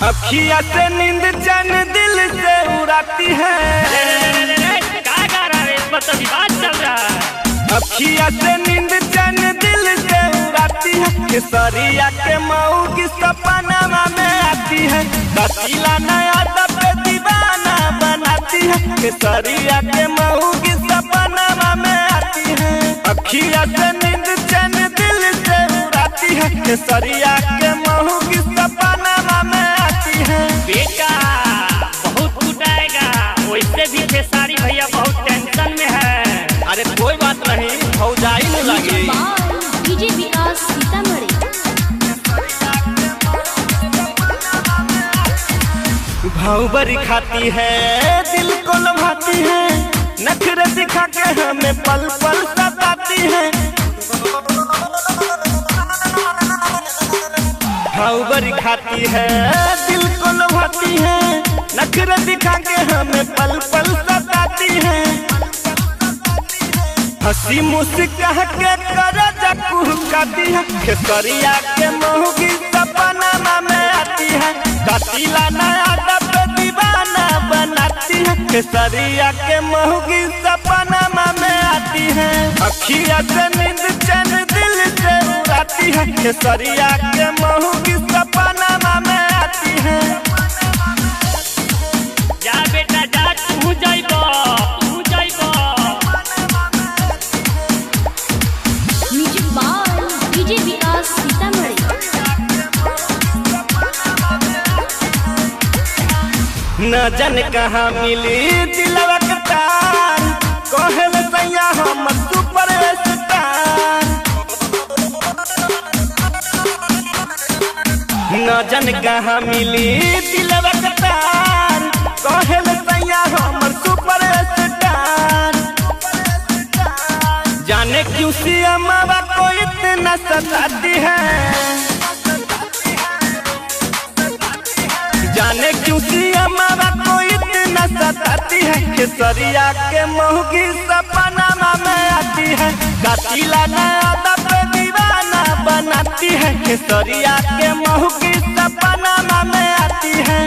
अखिया से नींद चैन दिल से उड़ाती है। अखिया से नींद चैन दिल से उड़ाती है। केसरिया के मऊ की सपना में आती है। कतीला नया दब दीवाना बनाती है। केसरिया के मऊ की सपना में आती है। अखिया से नींद चैन दिल से उड़ाती है। केसरिया के मऊ की सपना में आती है। बेटा बहुत कुटाएगा, वैसे भी खेसारी भैया बहुत टेंशन में है। अरे कोई बात नहीं, भौजाई में लगी। डीजे विकास सीतामढ़ी। भावबरी खाती है, दिल को लुभाती है। नखरे दिखा के हमें पल पल सताती है। भावबरी खाती है, दिल को लुभाती है। नखरे दिखा के हमें पल पल सताती है। हंसी मुस्कान के करजा कुहकाती है। केसरिया के महू की सपना में आती है। कतीला नया दब दीवाना बनाती है। केसरिया के महू की सपना में आती है। अखिया से नींद चैन दिल से उड़ाती है। केसरिया के महू की सपना में आती है। जा बेटा जा, तू जाइबो तू जाइबो। म्यूजिक बाय डीजे विकास सीतामढ़ी। न जन कहाँ मिली दिलवा के तार। कहल सैया हम सुपर स्टार। न जन कहाँ मिली दिलवा के तार। कहल सैया हम सुपर स्टार। जाने क्यों सियामावा को इतना सताती है। जाने क्यों सियामावा को इतना सताती है। केसरिया के महू की सपना में आती है। कतीला नया दब दीवाना बनाती है। केसरिया के महू की सपना में आती है।